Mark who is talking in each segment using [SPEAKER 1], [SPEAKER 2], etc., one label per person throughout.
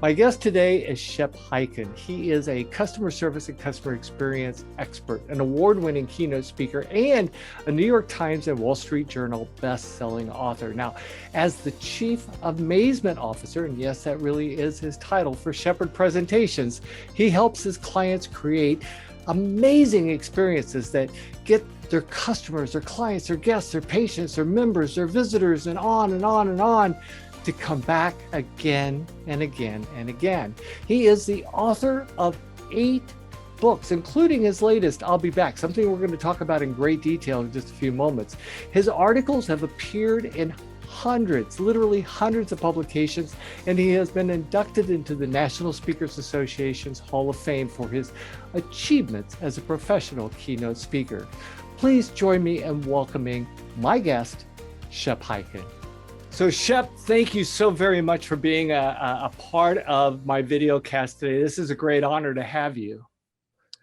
[SPEAKER 1] My guest today is Shep Hyken. He is a customer service and customer experience expert, an award-winning keynote speaker, and a New York Times and Wall Street Journal best-selling author. Now, as the Chief Amazement Officer, and yes, that really is his title for Shepherd Presentations, he helps his clients create amazing experiences that get their customers, their clients, their guests, their patients, their members, their visitors, and on and on and on, to come back again and again and again. He is the author of 8 books, including his latest, I'll Be Back, something we're going to talk about in great detail in just a few moments. His articles have appeared in hundreds, literally hundreds of publications, and he has been inducted into the National Speakers Association's Hall of Fame for his achievements as a professional keynote speaker. Please join me in welcoming my guest, Shep Hyken. So Shep, thank you so very much for being a part of my video cast today. This is a great honor to have you.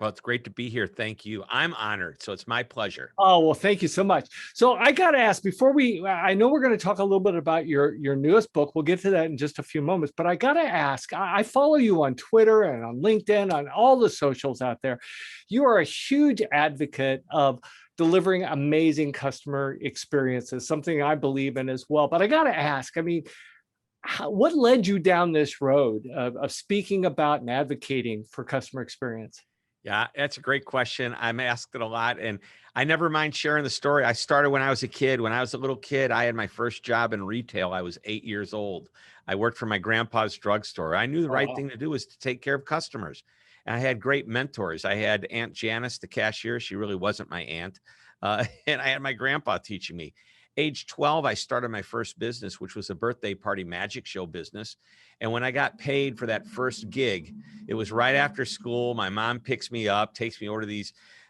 [SPEAKER 2] Well, it's great to be here. Thank you. I'm honored. So it's my pleasure.
[SPEAKER 1] Oh, well, thank you so much. So I got to ask before I know we're going to talk a little bit about your newest book. We'll get to that in just a few moments, but I got to ask, I follow you on Twitter and on LinkedIn, on all the socials out there. You are a huge advocate of delivering amazing customer experiences, something I believe in as well. But I got to ask, I mean, what led you down this road of speaking about and advocating for customer experience?
[SPEAKER 2] Yeah, that's a great question. I'm asked it a lot, and I never mind sharing the story. I started when I was a kid. When I was a little kid, I had my first job in retail. I was 8 years old. I worked for my grandpa's druggor. I knew the right thing to do was to take care of customers. And I had great mentors. I had Aunt Janice, the cashier. She really wasn't my aunt. And I had my grandpa teaching me. Age 12, I started my first business, which was a birthday party magic show business. And when I got paid for that first gig, it was right after school. My mom picks me up, takes me over to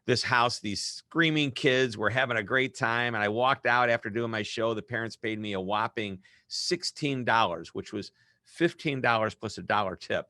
[SPEAKER 2] this house. These screaming kids were having a great time. And I walked out after doing my show. The parents paid me a whopping $16, which was $15 plus a dollar tip.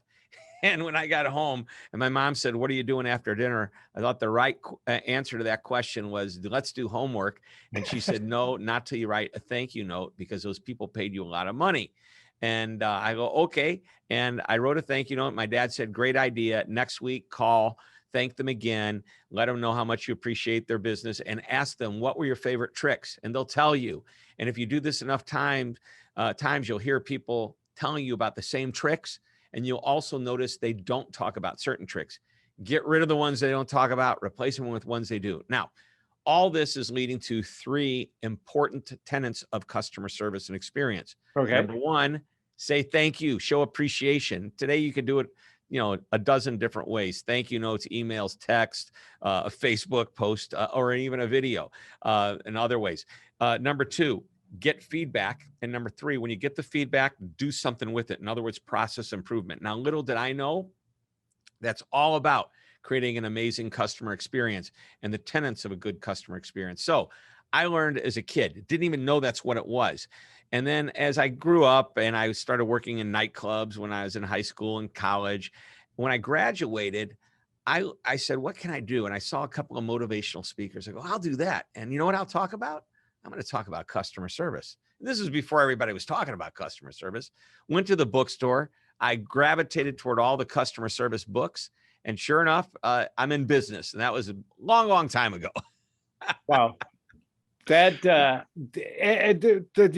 [SPEAKER 2] And when I got home and my mom said, "What are you doing after dinner?" I thought the right answer to that question was, "Let's do homework." And she said, "No, not till you write a thank you note, because those people paid you a lot of money." And I go, "Okay." And I wrote a thank you note. My dad said, "Great idea. Next week, call, thank them again, let them know how much you appreciate their business, and ask them, what were your favorite tricks? And they'll tell you. And if you do this enough times, you'll hear people telling you about the same tricks. And you'll also notice they don't talk about certain tricks. Get rid of the ones they don't talk about, replace them with ones they do." Now, all this is leading to 3 important tenets of customer service and experience.
[SPEAKER 1] Okay.
[SPEAKER 2] Number 1, say thank you, show appreciation. Today, you can do it, a dozen different ways. Thank you notes, emails, text, a Facebook post, or even a video, and other ways. Number 2, get feedback. And number 3, when you get the feedback, do something with it. In other words, process improvement. Now, little did I know, that's all about creating an amazing customer experience and the tenets of a good customer experience. So I learned as a kid, didn't even know that's what it was. And then as I grew up and I started working in nightclubs when I was in high school and college, when I graduated, I said, what can I do? And I saw a couple of motivational speakers. I go, I'll do that. And you know what I'll talk about? I'm going to talk about customer service. This is before everybody was talking about customer service. Went to the bookstore. I gravitated toward all the customer service books. And sure enough, I'm in business. And that was a long, long time ago.
[SPEAKER 1] Wow. That the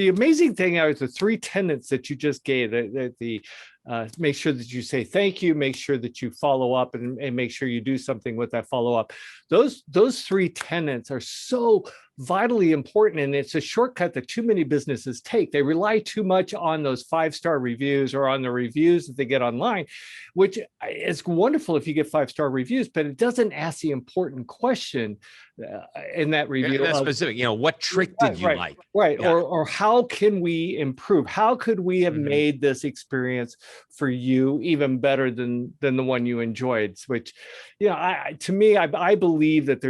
[SPEAKER 1] amazing thing is the 3 tenets that you just gave, make sure that you say thank you, make sure that you follow up, and make sure you do something with that follow up. Those 3 tenets are so vitally important, and it's a shortcut that too many businesses take. They rely too much on those 5-star reviews or on the reviews that they get online, which is wonderful if you get 5-star reviews, but it doesn't ask the important question in that review.
[SPEAKER 2] That's specific. What trick did you like?
[SPEAKER 1] Right. Yeah. Or how can we improve? How could we have made this experience for you even better than the one you enjoyed? Which, to me, I believe that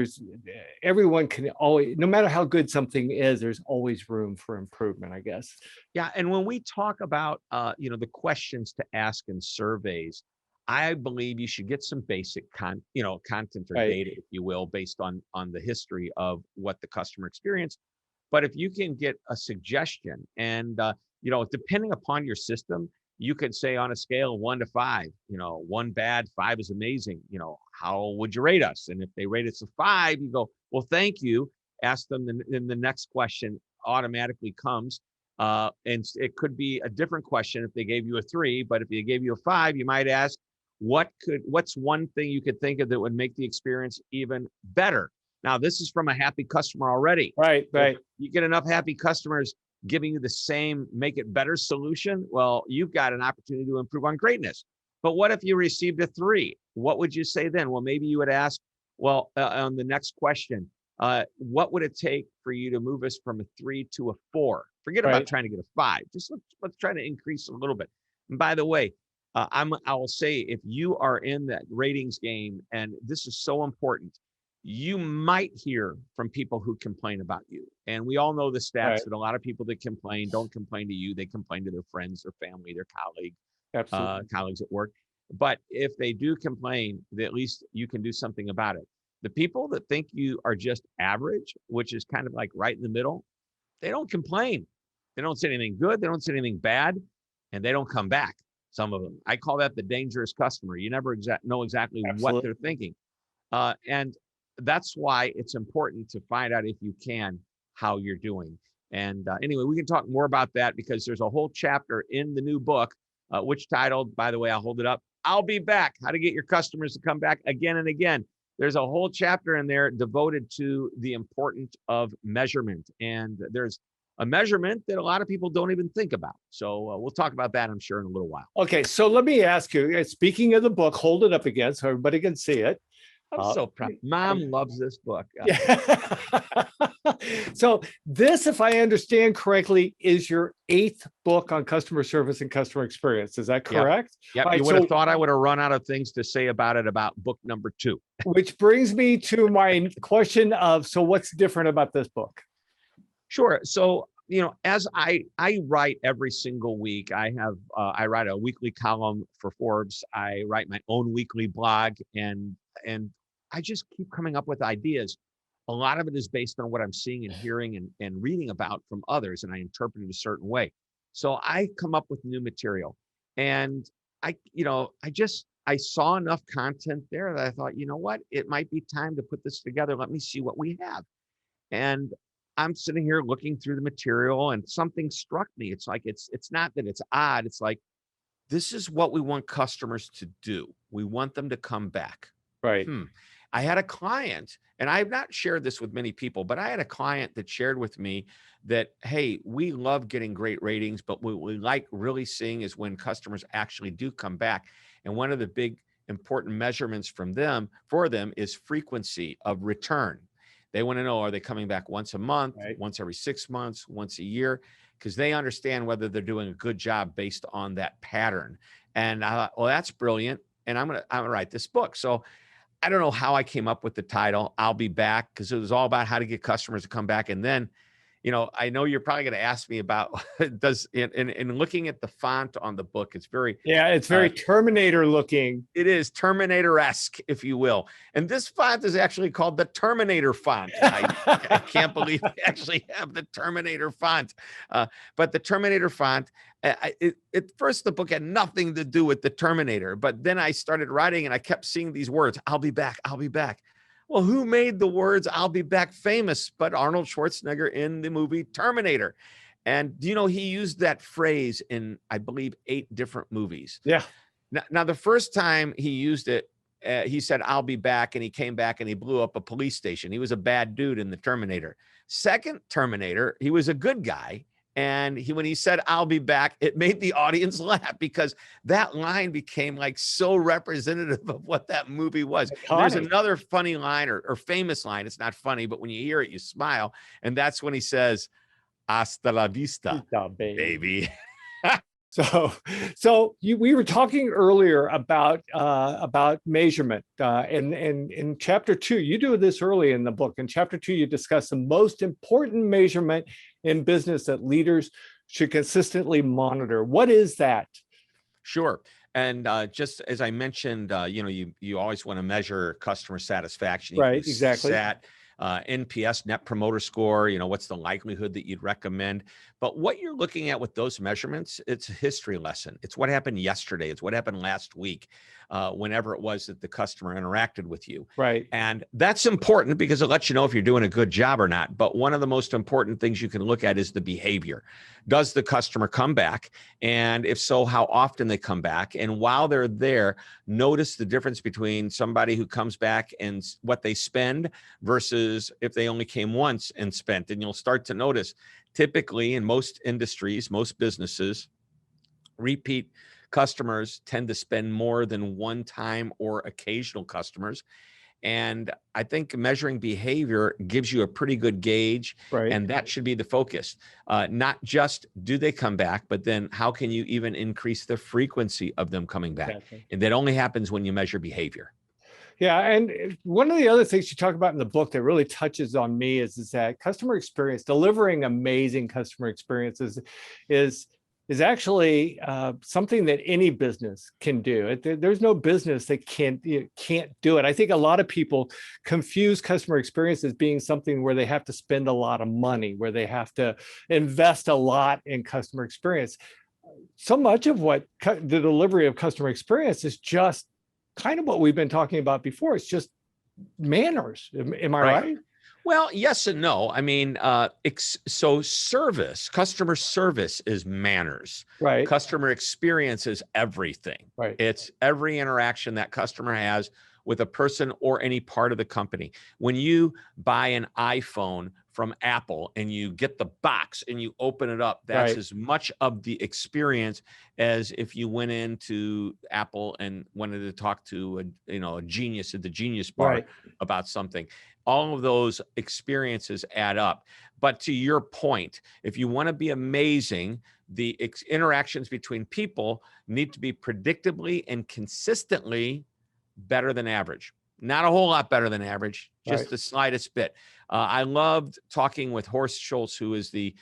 [SPEAKER 1] everyone can always, no matter how good something is, there's always room for improvement, I guess.
[SPEAKER 2] Yeah. And when we talk about, the questions to ask in surveys, I believe you should get some basic content or data, if you will, based on the history of what the customer experienced. But if you can get a suggestion and, depending upon your system, you could say on a scale of 1 to 5, 1 bad, 5 is amazing. How would you rate us? And if they rate us a 5, you go, well, thank you. Ask them, then the next question automatically comes. And it could be a different question if they gave you a 3, but if they gave you a 5, you might ask, what's one thing you could think of that would make the experience even better? Now, this is from a happy customer already.
[SPEAKER 1] Right.
[SPEAKER 2] If you get enough happy customers giving you the same make it better solution, well, you've got an opportunity to improve on greatness. But what if you received a 3? What would you say then? Well, maybe you would ask, well, on the next question, what would it take for you to move us from a 3 to a 4? Forget about trying to get a 5. Just let's try to increase a little bit. And by the way, I will say, if you are in that ratings game, and this is so important, you might hear from people who complain about you. And we all know the stats that a lot of people that complain don't complain to you. They complain to their friends, their family, their colleagues at work. But if they do complain, at least you can do something about it. The people that think you are just average, which is kind of like right in the middle, they don't complain. They don't say anything good. They don't say anything bad. And they don't come back. Some of them. I call that the dangerous customer. You never know exactly what they're thinking. And that's why it's important to find out, if you can, how you're doing. And anyway, we can talk more about that, because there's a whole chapter in the new book, which titled, by the way, I'll hold it up, I'll Be Back, How to Get Your Customers to Come Back Again and Again. There's a whole chapter in there devoted to the importance of measurement. And there's a measurement that a lot of people don't even think about. So we'll talk about that, I'm sure, in a little while.
[SPEAKER 1] Okay, so let me ask you, speaking of the book, hold it up again so everybody can see it.
[SPEAKER 2] I'm so proud. Mom loves this book.
[SPEAKER 1] Yeah. So this, if I understand correctly, is your 8th book on customer service and customer experience. Is that correct?
[SPEAKER 2] Yep. Right, you would have thought I would have run out of things to say about it about book number 2.
[SPEAKER 1] Which brings me to my question of, so what's different about this book?
[SPEAKER 2] Sure. So, as I write every single week, I write a weekly column for Forbes. I write my own weekly blog, and I just keep coming up with ideas. A lot of it is based on what I'm seeing and hearing and reading about from others, and I interpret it a certain way. So I come up with new material, and I saw enough content there that I thought, you know what, it might be time to put this together. Let me see what we have. And I'm sitting here looking through the material, and something struck me. It's like, it's not that it's odd. It's like, this is what we want customers to do. We want them to come back.
[SPEAKER 1] Right.
[SPEAKER 2] I had a client, and I have not shared this with many people, but I had a client that shared with me that, hey, we love getting great ratings, but what we like really seeing is when customers actually do come back. And one of the big important measurements for them is frequency of return. They want to know, are they coming back once a month, once every 6 months, once a year? Because they understand whether they're doing a good job based on that pattern. And I thought, well, that's brilliant. And I'm gonna write this book. So I don't know how I came up with the title, I'll Be Back, because it was all about how to get customers to come back. And then, I know you're probably going to ask me about, in looking at the font on the book, it's very
[SPEAKER 1] Terminator looking.
[SPEAKER 2] It is Terminator-esque, if you will. And this font is actually called the Terminator font. I can't believe they actually have the Terminator font. But the Terminator font, at first the book had nothing to do with the Terminator, but then I started writing and I kept seeing these words, I'll be back, I'll be back. Well, who made the words I'll be back famous but Arnold Schwarzenegger in the movie Terminator? And he used that phrase in, I believe, 8 different movies.
[SPEAKER 1] Yeah.
[SPEAKER 2] Now the first time he used it, he said, I'll be back. And he came back and he blew up a police station. He was a bad dude in the Terminator. Second Terminator, he was a good guy. And when he said, I'll be back, it made the audience laugh, because that line became like so representative of what that movie was. There's another funny line or famous line. It's not funny, but when you hear it, you smile. And that's when he says, hasta la vista, baby.
[SPEAKER 1] So we were talking earlier about measurement, and in chapter 2, you do this early in the book. In chapter 2, you discuss the most important measurement in business that leaders should consistently monitor. What is that?
[SPEAKER 2] Sure. And just as I mentioned, you always want to measure customer satisfaction.
[SPEAKER 1] Right, exactly.
[SPEAKER 2] NPS, Net Promoter Score, what's the likelihood that you'd recommend. But what you're looking at with those measurements, it's a history lesson. It's what happened yesterday. It's what happened last week, whenever it was that the customer interacted with you.
[SPEAKER 1] Right.
[SPEAKER 2] And that's important because it lets you know if you're doing a good job or not. But one of the most important things you can look at is the behavior. Does the customer come back? And if so, how often they come back? And while they're there, notice the difference between somebody who comes back and what they spend versus if they only came once and spent. And you'll start to notice, typically in most industries, most businesses, repeat customers tend to spend more than one time or occasional customers. And I think measuring behavior gives you a pretty good gauge,
[SPEAKER 1] Right.
[SPEAKER 2] and that should be the focus. Not just do they come back, but then how can you even increase the frequency of them coming back?
[SPEAKER 1] Exactly.
[SPEAKER 2] And that only happens when you measure behavior.
[SPEAKER 1] Yeah, and one of the other things you talk about in the book that really touches on me is that customer experience, delivering amazing customer experiences, is actually something that any business can do. There's no business that can't do it. I think a lot of people confuse customer experience as being something where they have to spend a lot of money, where they have to invest a lot in customer experience. So much of what the delivery of customer experience is just kind of what we've been talking about before. It's just manners. Am I right?
[SPEAKER 2] Well, yes and no. I mean, so customer service is manners.
[SPEAKER 1] Right.
[SPEAKER 2] Customer experience is everything.
[SPEAKER 1] Right.
[SPEAKER 2] It's every interaction that customer has with a person or any part of the company. When you buy an iPhone from Apple and you get the box and you open it up, that's
[SPEAKER 1] Right.
[SPEAKER 2] as much of the experience as if you went into Apple and wanted to talk to a genius at the Genius Bar
[SPEAKER 1] Right.
[SPEAKER 2] about something. All of those experiences add up. But to your point, if you want to be amazing, the interactions between people need to be predictably and consistently better than average. Not a whole lot better than average, just
[SPEAKER 1] Right.
[SPEAKER 2] the slightest bit. I loved talking with Horst Schulze, who is the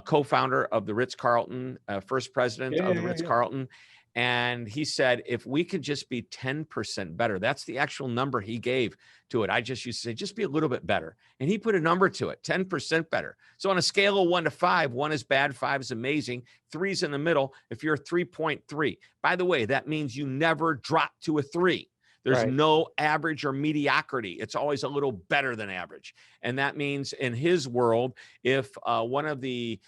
[SPEAKER 2] co-founder of the Ritz-Carlton, first president of the Ritz-Carlton. And he said, if we could just be 10% better, that's the actual number he gave to it. I just used to say, just be a little bit better. And he put a number to it, 10% better. So on a scale of 1 to 5, 1 is bad, 5 is amazing, 3 is in the middle. If you're 3.3, by the way, that means you never drop to a 3. There's no average or mediocrity. It's always a little better than average. And that means in his world, if one of the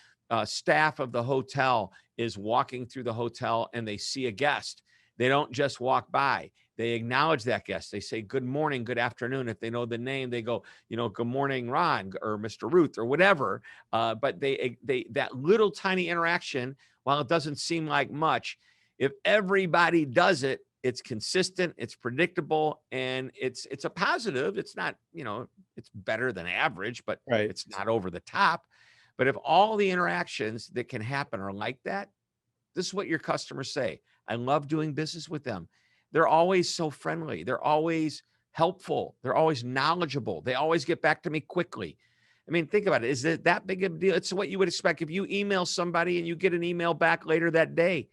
[SPEAKER 2] staff of the hotel is walking through the hotel and they see a guest, they don't just walk by. They acknowledge that guest. They say, good morning, good afternoon. If they know the name, they go, good morning, Ron, or Mr. Ruth, or whatever. But they that little tiny interaction, while it doesn't seem like much, if everybody does it, it's consistent, it's predictable, and it's a positive. It's not, it's better than average, but it's not over the top. But if all the interactions that can happen are like that, this is what your customers say. I love doing business with them. They're always so friendly. They're always helpful. They're always knowledgeable. They always get back to me quickly. I mean, think about it. Is it that big of a deal? It's what you would expect. If you email somebody and you get an email back later that day,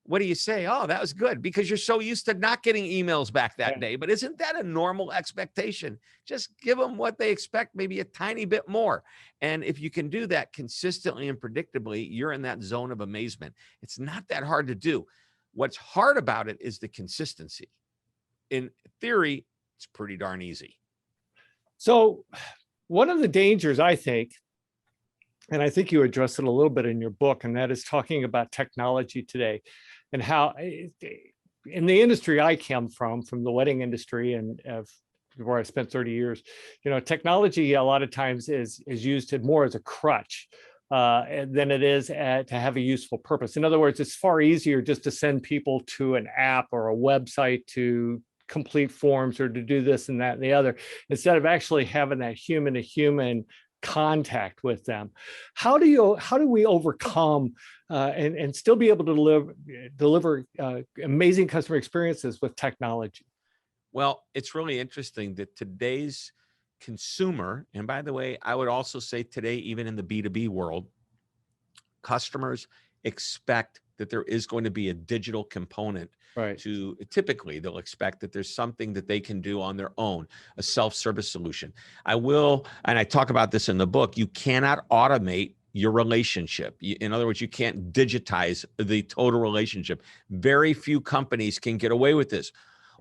[SPEAKER 2] what do you say? Oh, that was good, because you're so used to not getting emails back that day. But isn't that a normal expectation? Just give them what they expect, maybe a tiny bit more. And if you can do that consistently and predictably, you're in that zone of amazement. It's not that hard to do. What's hard about it is the consistency. In theory, it's pretty darn easy.
[SPEAKER 1] So one of the dangers, I think, and I think you addressed it a little bit in your book, and that is talking about technology today and how in the industry I come from the wedding industry, and where I spent 30 years, technology a lot of times is used more as a crutch than it is to have a useful purpose. In other words, it's far easier just to send people to an app or a website to complete forms or to do this and that and the other, instead of actually having that human to human contact with them. How do we overcome and still be able to deliver amazing customer experiences with technology?
[SPEAKER 2] Well, it's really interesting that today's consumer, and by the way, I would also say today, even in the B2B world, customers expect that there is going to be a digital component
[SPEAKER 1] Right.
[SPEAKER 2] to, typically they'll expect that there's something that they can do on their own, a self-service solution. I will, and I talk about this in the book, you cannot automate your relationship. In other words, you can't digitize the total relationship. Very few companies can get away with this.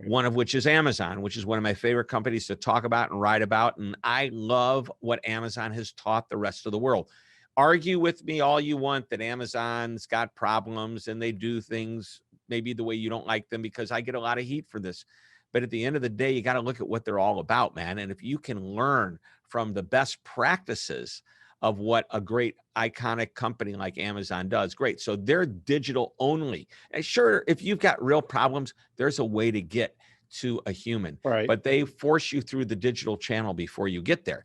[SPEAKER 2] One of which is Amazon, which is one of my favorite companies to talk about and write about. And I love what Amazon has taught the rest of the world. Argue with me all you want that Amazon's got problems and they do things maybe the way you don't like them, because I get a lot of heat for this. But at the end of the day, you got to look at what they're all about, man. And if you can learn from the best practices of what a great iconic company like Amazon does, great. So they're digital only. And sure, if you've got real problems, there's a way to get to a human,
[SPEAKER 1] Right.
[SPEAKER 2] but they force you through the digital channel before you get there.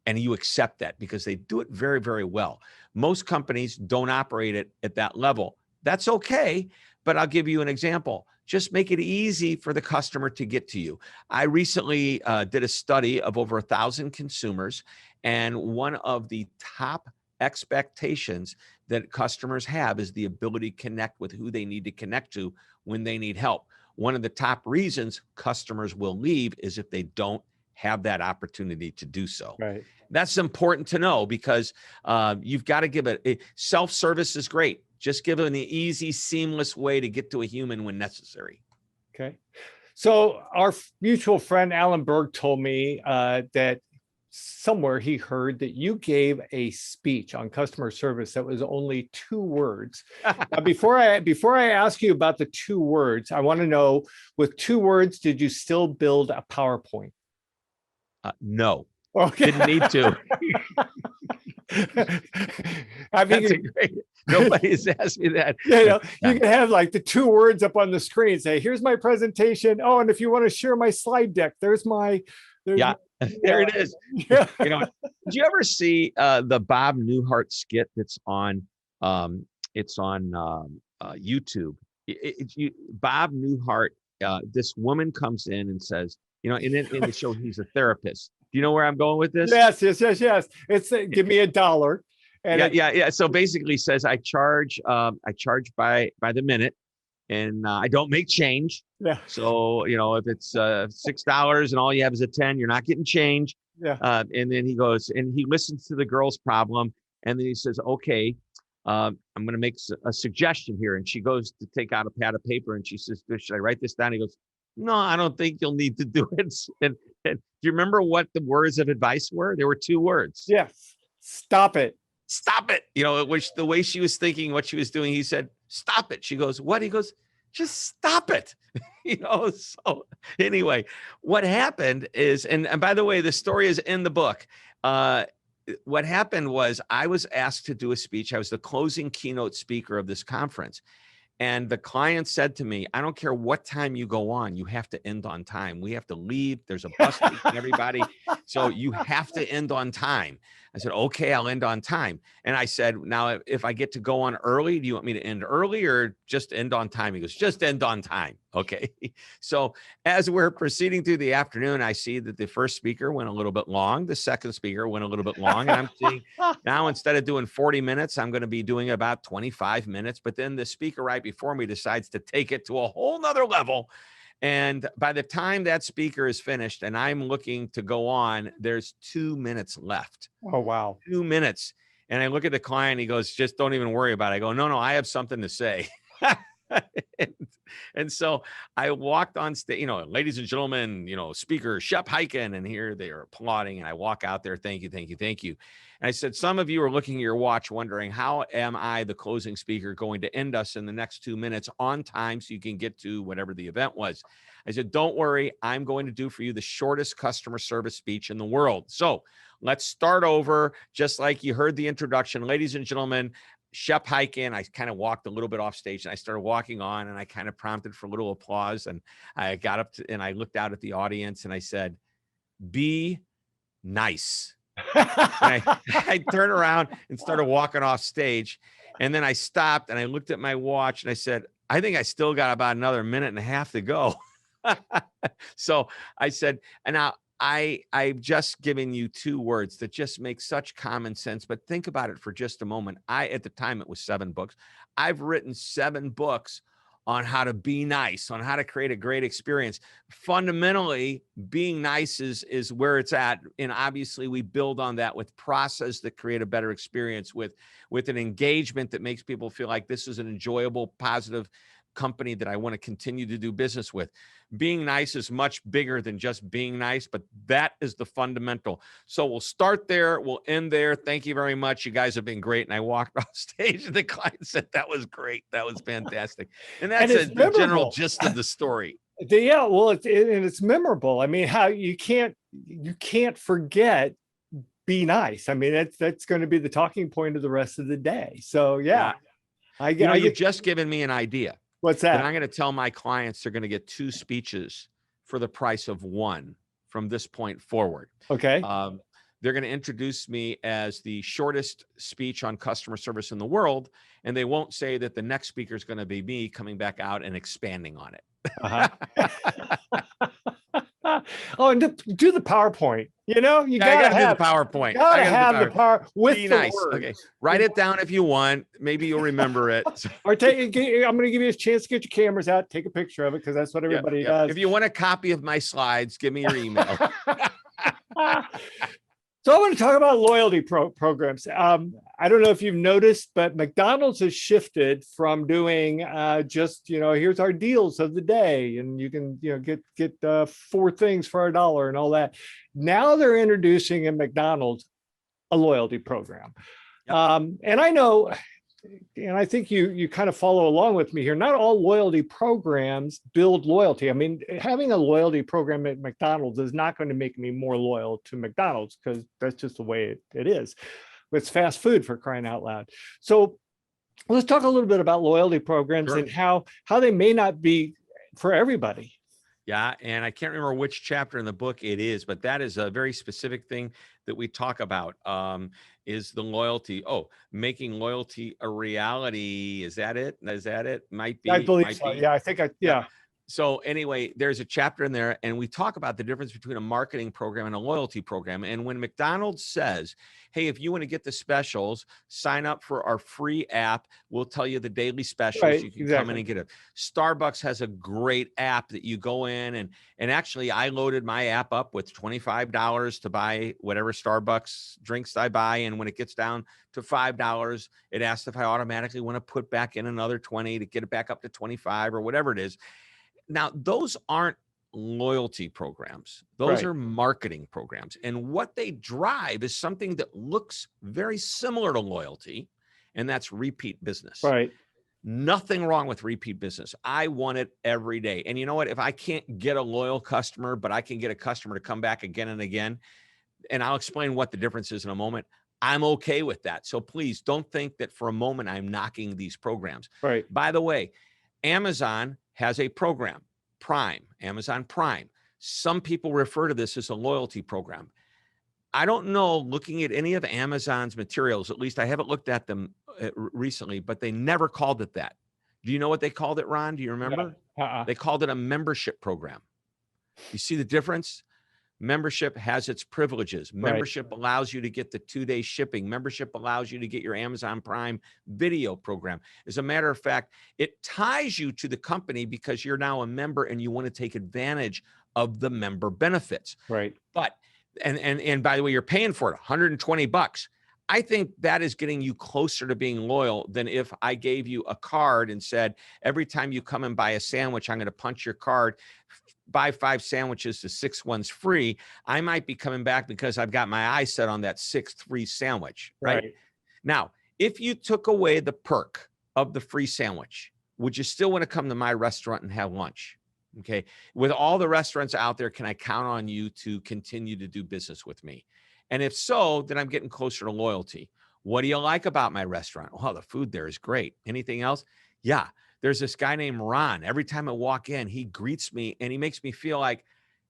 [SPEAKER 2] And you accept that because they do it very, very well. Most companies don't operate it at that level. That's okay, but I'll give you an example. Just make it easy for the customer to get to you. I recently did a study of over 1,000 consumers, and one of the top expectations that customers have is the ability to connect with who they need to connect to when they need help. One of the top reasons customers will leave is if they don't have that opportunity to do so.
[SPEAKER 1] Right.
[SPEAKER 2] That's important to know, because you've got to give it. Self-service is great. Just give them the easy, seamless way to get to a human when necessary.
[SPEAKER 1] Okay. So our mutual friend Alan Berg told me that somewhere he heard that you gave a speech on customer service that was only 2 words. Now, before I ask you about the 2 words, I want to know, with 2 words, did you still build a PowerPoint?
[SPEAKER 2] No.
[SPEAKER 1] Okay.
[SPEAKER 2] Didn't need to.
[SPEAKER 1] I mean,
[SPEAKER 2] That's a great. Nobody's asked me that.
[SPEAKER 1] you know, you can have like the 2 words up on the screen. Say, "Here's my presentation. Oh, and if you want to share my slide deck, there's my."
[SPEAKER 2] Yeah, there it is.
[SPEAKER 1] Yeah.
[SPEAKER 2] You know, did you ever see the Bob Newhart skit that's on? It's on YouTube. Bob Newhart. This woman comes in and says, you know, in the show, he's a therapist. Do you know where I'm going with this?
[SPEAKER 1] Yes. It's give me $1. And
[SPEAKER 2] yeah. So basically, says I charge by the minute, and I don't make change.
[SPEAKER 1] Yeah.
[SPEAKER 2] So you know, if it's $6 and all you have is a 10, you're not getting change.
[SPEAKER 1] Yeah.
[SPEAKER 2] And then he goes and he listens to the girl's problem, and then he says, okay, I'm going to make a suggestion here. And she goes to take out a pad of paper, and she says, should I write this down? He goes, no, I don't think you'll need to do it. And do you remember what the words of advice were? There were 2 words.
[SPEAKER 1] Yes. Stop it.
[SPEAKER 2] Stop it. You know, which the way she was thinking, what she was doing, he said, stop it. She goes, what? He goes, just stop it. You know, so anyway, what happened is, and by the way, the story is in the book. What happened was I was asked to do a speech. I was the closing keynote speaker of this conference. And the client said to me, I don't care what time you go on, you have to end on time. We have to leave. There's a bus taking everybody. So you have to end on time. I said, okay, I'll end on time. And I said, now, if I get to go on early, do you want me to end early or just end on time? He goes, just end on time. Okay. So as we're proceeding through the afternoon, I see that the first speaker went a little bit long. The second speaker went a little bit long. And I'm seeing now, instead of doing 40 minutes, I'm going to be doing about 25 minutes. But then the speaker right before me decides to take it to a whole nother level. And by the time that speaker is finished and I'm looking to go on, there's 2 minutes left.
[SPEAKER 1] Oh, wow.
[SPEAKER 2] 2 minutes. And I look at the client, he goes, just don't even worry about it. I go, no, I have something to say. and so I walked on stage, you know, ladies and gentlemen, you know, speaker Shep Hyken, and here they are applauding. And I walk out there, thank you. And I said, some of you are looking at your watch wondering, how am I, the closing speaker, going to end us in the next 2 minutes on time so you can get to whatever the event was? I said, don't worry, I'm going to do for you the shortest customer service speech in the world. So let's start over, just like you heard the introduction. Ladies and gentlemen, Shep Hyken. I kind of walked a little bit off stage and I started walking on, and I kind of prompted for a little applause. And I got up and I looked out at the audience and I said, be nice. And I turned around and started walking off stage. And then I stopped and I looked at my watch and I said, I think I still got about another minute and a half to go. So I said, and now I've just given you two words that just make such common sense, but think about it for just a moment. At the time, it was 7 books. I've written 7 books on how to be nice, on how to create a great experience. Fundamentally, being nice is where it's at. And obviously we build on that with process that create a better experience, with an engagement that makes people feel like this is an enjoyable, positive company that I want to continue to do business with. Being nice is much bigger than just being nice, but that is the fundamental. So we'll start there. We'll end there. Thank you very much. You guys have been great. And I walked off stage and the client said, that was great. That was fantastic. And that's the general gist of the story.
[SPEAKER 1] Yeah, well, it's memorable. I mean, how you can't forget be nice. I mean, that's going to be the talking point of the rest of the day. So yeah.
[SPEAKER 2] You've just given me an idea.
[SPEAKER 1] What's that?
[SPEAKER 2] And I'm going to tell my clients they're going to get 2 speeches for the price of 1 from this point forward.
[SPEAKER 1] Okay.
[SPEAKER 2] They're going to introduce me as the shortest speech on customer service in the world. And they won't say that the next speaker is going to be me coming back out and expanding on it.
[SPEAKER 1] Oh, and do the PowerPoint. You gotta
[SPEAKER 2] have the PowerPoint.
[SPEAKER 1] Gotta have the power with the
[SPEAKER 2] nice.
[SPEAKER 1] words.
[SPEAKER 2] Okay, write it down if you want. Maybe you'll remember it.
[SPEAKER 1] Or I'm going to give you a chance to get your cameras out, take a picture of it, because that's what everybody does.
[SPEAKER 2] If you want a copy of my slides, give me your email.
[SPEAKER 1] So I want to talk about loyalty programs. I don't know if you've noticed, but McDonald's has shifted from doing just, here's our deals of the day, and you can, get 4 things for $1 and all that. Now they're introducing in McDonald's a loyalty program. Yep. And I know, and I think you kind of follow along with me here, not all loyalty programs build loyalty. I mean, having a loyalty program at McDonald's is not going to make me more loyal to McDonald's, because that's just the way it is. It's fast food, for crying out loud. So let's talk a little bit about loyalty programs. Sure. And how they may not be for everybody.
[SPEAKER 2] Yeah, and I can't remember which chapter in the book it is, but that is a very specific thing that we talk about, is the loyalty. Oh, making loyalty a reality. Is that it? Might be.
[SPEAKER 1] I believe so. Yeah, I think yeah.
[SPEAKER 2] So anyway, there's a chapter in there, and we talk about the difference between a marketing program and a loyalty program. And when McDonald's says, hey, if you want to get the specials, sign up for our free app. We'll tell you the daily specials. Right, you can come in and get it. Starbucks has a great app that you go in, and actually I loaded my app up with $25 to buy whatever Starbucks drinks I buy. And when it gets down to $5, it asks if I automatically want to put back in another 20 to get it back up to 25 or whatever it is. Now, those aren't loyalty programs. Those are marketing programs. And what they drive is something that looks very similar to loyalty, and that's repeat business.
[SPEAKER 1] Right.
[SPEAKER 2] Nothing wrong with repeat business. I want it every day. And you know what? If I can't get a loyal customer, but I can get a customer to come back again and again, and I'll explain what the difference is in a moment, I'm okay with that. So please don't think that for a moment I'm knocking these programs.
[SPEAKER 1] Right.
[SPEAKER 2] By the way, Amazon has a program, Prime, Amazon Prime. Some people refer to this as a loyalty program. I don't know, looking at any of Amazon's materials, at least I haven't looked at them recently, but they never called it that. Do you know what they called it, Ron? Do you remember?
[SPEAKER 1] Yeah.
[SPEAKER 2] They called it a membership program. You see the difference? Membership has its privileges. Membership allows you to get the 2-day shipping. Membership allows you to get your Amazon Prime video program. As a matter of fact, it ties you to the company because you're now a member and you want to take advantage of the member benefits.
[SPEAKER 1] Right.
[SPEAKER 2] But, and by the way, you're paying for it, $120. I think that is getting you closer to being loyal than if I gave you a card and said, every time you come and buy a sandwich, I'm going to punch your card, buy 5 sandwiches, the 6th one's free. I might be coming back because I've got my eye set on that 6th free sandwich, right? Now, if you took away the perk of the free sandwich, would you still want to come to my restaurant and have lunch? Okay. With all the restaurants out there, can I count on you to continue to do business with me? And if so, then I'm getting closer to loyalty. What do you like about my restaurant? Well, the food there is great. Anything else? Yeah. There's this guy named Ron. Every time I walk in, he greets me and he makes me feel like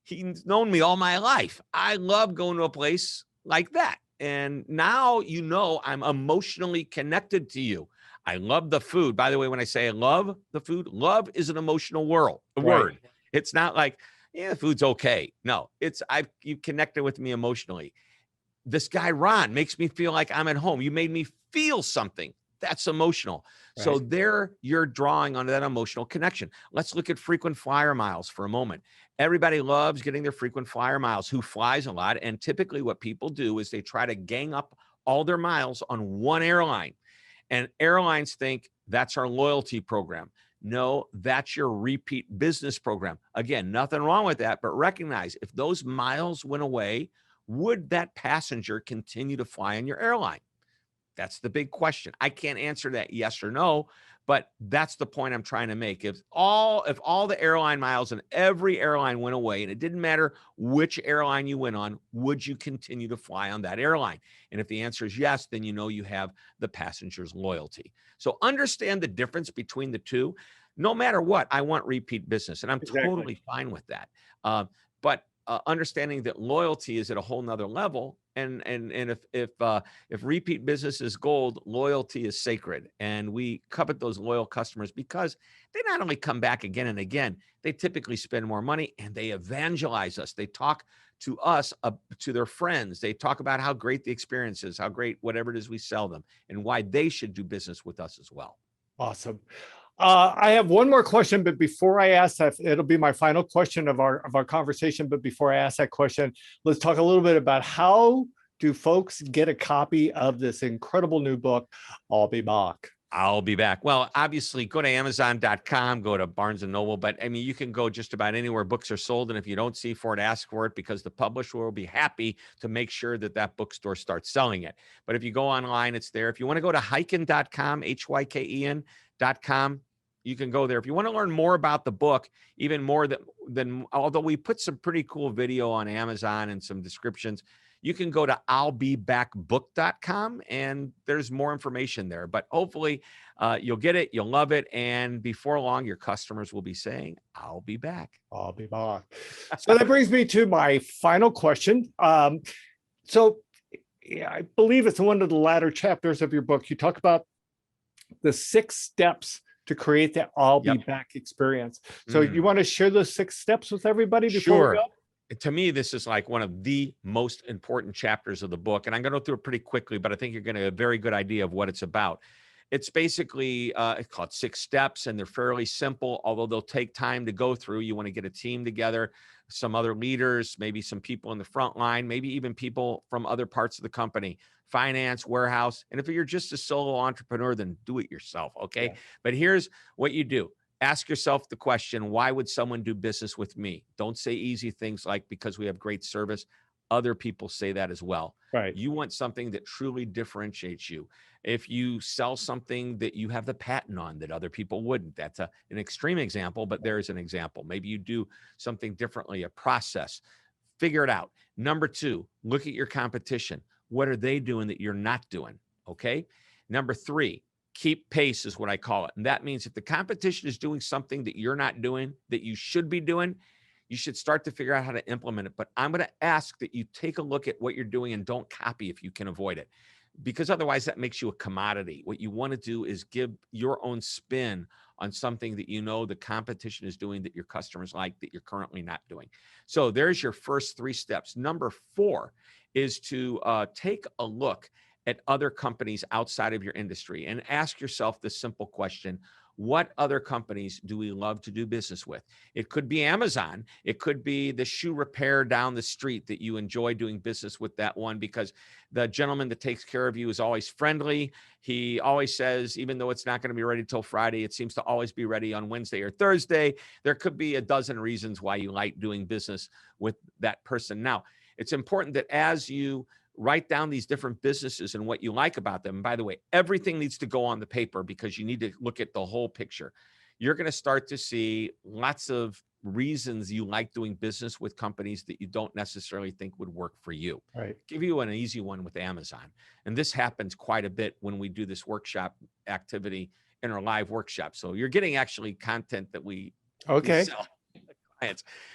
[SPEAKER 2] he's known me all my life. I love going to a place like that. And now, I'm emotionally connected to you. I love the food. By the way, when I say I love the food, love is an emotional word. It's not like, Yeah, food's okay. No, you connected with me emotionally. This guy, Ron, makes me feel like I'm at home. You made me feel something. That's emotional. So
[SPEAKER 1] Right.
[SPEAKER 2] there you're drawing on that emotional connection. Let's look at frequent flyer miles for a moment. Everybody loves getting their frequent flyer miles, who flies a lot. And typically what people do is they try to gang up all their miles on one airline. And airlines think that's our loyalty program. No, that's your repeat business program. Again, nothing wrong with that, but recognize if those miles went away, would that passenger continue to fly on your airline? That's the big question. I can't answer that yes or no, but that's the point I'm trying to make. If all the airline miles and every airline went away, and it didn't matter which airline you went on, would you continue to fly on that airline? And if the answer is yes, then you know you have the passenger's loyalty. So understand the difference between the two. No matter what, I want repeat business, and I'm
[SPEAKER 1] Exactly.
[SPEAKER 2] totally fine with that. But understanding that loyalty is at a whole nother level, and if repeat business is gold, loyalty is sacred. And we covet those loyal customers because they not only come back again and again, they typically spend more money and they evangelize us. They talk to us, to their friends. They talk about how great the experience is, how great whatever it is we sell them, and why they should do business with us as well.
[SPEAKER 1] Awesome. I have one more question, but before I ask that, it'll be my final question of our conversation. But before I ask that question, let's talk a little bit about how do folks get a copy of this incredible new book, I'll Be Back.
[SPEAKER 2] I'll be back. Well, obviously, go to Amazon.com, go to Barnes and Noble, but I mean, you can go just about anywhere books are sold. And if you don't see for it, ask for it, because the publisher will be happy to make sure that that bookstore starts selling it. But if you go online, it's there. If you want to go to Hyken.com, HYKEN.com, you can go there. If you want to learn more about the book, even more than although we put some pretty cool video on Amazon and some descriptions, you can go to I'llBeBackBook.com, and there's more information there. But hopefully you'll get it, you'll love it, and before long, your customers will be saying, I'll be back.
[SPEAKER 1] I'll be back. So that brings me to my final question. So yeah, I believe it's in one of the latter chapters of your book. You talk about the 6 steps to create that I'll be back experience. So you want to share those 6 steps with everybody before we go?
[SPEAKER 2] To me, this is like one of the most important chapters of the book. And I'm going to go through it pretty quickly, but I think you're going to get a very good idea of what it's about. It's basically, it's called 6 steps, and they're fairly simple, although they'll take time to go through. You want to get a team together, some other leaders, maybe some people in the front line, maybe even people from other parts of the company, finance, warehouse. And if you're just a solo entrepreneur, then do it yourself. Okay.
[SPEAKER 1] Yeah.
[SPEAKER 2] But here's what you do. Ask yourself the question, why would someone do business with me? Don't say easy things like because we have great service. Other people say that as well.
[SPEAKER 1] Right.
[SPEAKER 2] You want something that truly differentiates you. If you sell something that you have the patent on that other people wouldn't, that's an extreme example, but there is an example. Maybe you do something differently, a process. Figure it out. Number 2, look at your competition. What are they doing that you're not doing? Okay. Number 3, keep pace is what I call it. And that means if the competition is doing something that you're not doing, that you should be doing, you should start to figure out how to implement it. But I'm going to ask that you take a look at what you're doing and don't copy if you can avoid it, because otherwise that makes you a commodity. What you want to do is give your own spin on something that you know the competition is doing that your customers like, that you're currently not doing. So there's your first 3 steps. Number 4 is to take a look at other companies outside of your industry and ask yourself the simple question, what other companies do we love to do business with? It could be Amazon. It could be the shoe repair down the street that you enjoy doing business with that one because the gentleman that takes care of you is always friendly. He always says, even though it's not going to be ready till Friday, it seems to always be ready on Wednesday or Thursday. There could be a dozen reasons why you like doing business with that person. Now, it's important that as you write down these different businesses and what you like about them. And by the way, everything needs to go on the paper because you need to look at the whole picture. You're going to start to see lots of reasons you like doing business with companies that you don't necessarily think would work for you.
[SPEAKER 1] Right.
[SPEAKER 2] Give you an easy one with Amazon. And this happens quite a bit when we do this workshop activity in our live workshop. So you're getting actually content that we sell.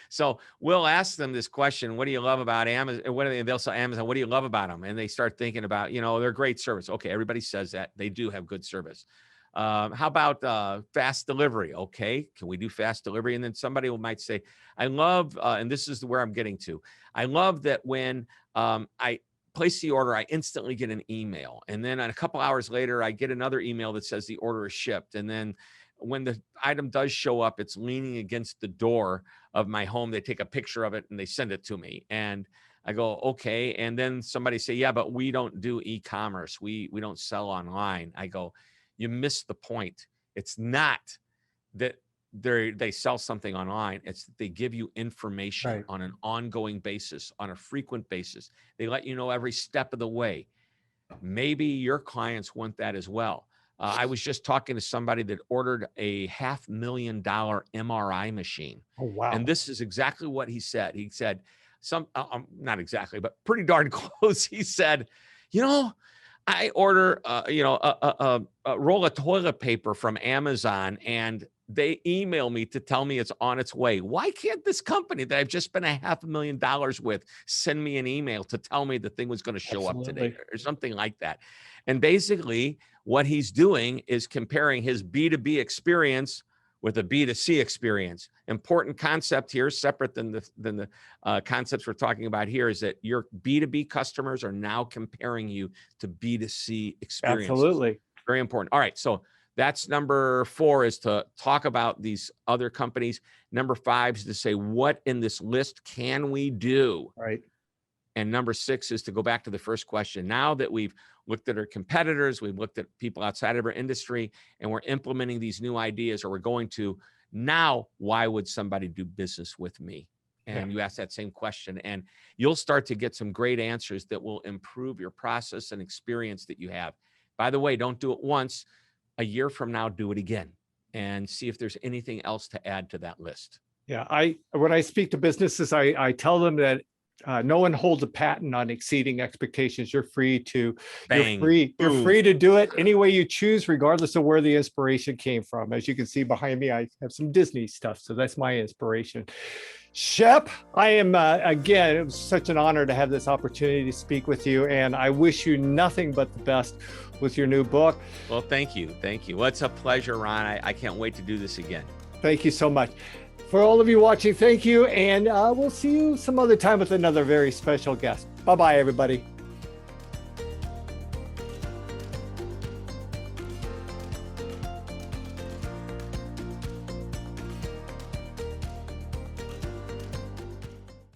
[SPEAKER 2] So we'll ask them this question, what do you love about Amazon? They'll say Amazon, what do you love about them? And they start thinking about, they're great service. Okay, everybody says that. They do have good service. How about fast delivery? Okay, can we do fast delivery? And then somebody might say, I love, and this is where I'm getting to, I love that when I place the order, I instantly get an email. And then a couple hours later, I get another email that says the order is shipped. And then when the item does show up, it's leaning against the door of my home. They take a picture of it and they send it to me. And I go, okay. And then somebody say, yeah, but we don't do e-commerce. We don't sell online. I go, you missed the point. It's not that they sell something online. It's that they give you information on an ongoing basis, on a frequent basis. They let you know every step of the way. Maybe your clients want that as well. I was just talking to somebody that ordered a $500,000 MRI machine.
[SPEAKER 1] Oh, wow.
[SPEAKER 2] And this is exactly what he said. He said, not exactly, but pretty darn close. He said, I order, a roll of toilet paper from Amazon and they email me to tell me it's on its way. Why can't this company that I've just spent $500,000 with send me an email to tell me the thing was going to show up today or something like that? And basically what he's doing is comparing his B2B experience with a B2C experience. Important concept here, separate than the concepts we're talking about here, is that your B2B customers are now comparing you to B2C experiences.
[SPEAKER 1] Absolutely.
[SPEAKER 2] Very important. All right. So that's number 4, is to talk about these other companies. Number 5 is to say, what in this list can we do?
[SPEAKER 1] Right.
[SPEAKER 2] And number 6 is to go back to the first question. Now that we've looked at our competitors, we've looked at people outside of our industry, and we're implementing these new ideas, or we're going to, now, why would somebody do business with me? And you ask that same question, and you'll start to get some great answers that will improve your process and experience that you have. By the way, don't do it once. A year from now, do it again and see if there's anything else to add to that list.
[SPEAKER 1] Yeah, when I speak to businesses, I tell them that no one holds a patent on exceeding expectations. You're free to,
[SPEAKER 2] Bang.
[SPEAKER 1] You're free to do it any way you choose, regardless of where the inspiration came from. As you can see behind me, I have some Disney stuff, so that's my inspiration. Shep, I am, again, it was such an honor to have this opportunity to speak with you, and I wish you nothing but the best with your new book.
[SPEAKER 2] Well, thank you. Thank you. Well, it's a pleasure, Ron. I can't wait to do this again.
[SPEAKER 1] Thank you so much. For all of you watching, thank you, and we'll see you some other time with another very special guest. Bye-bye, everybody.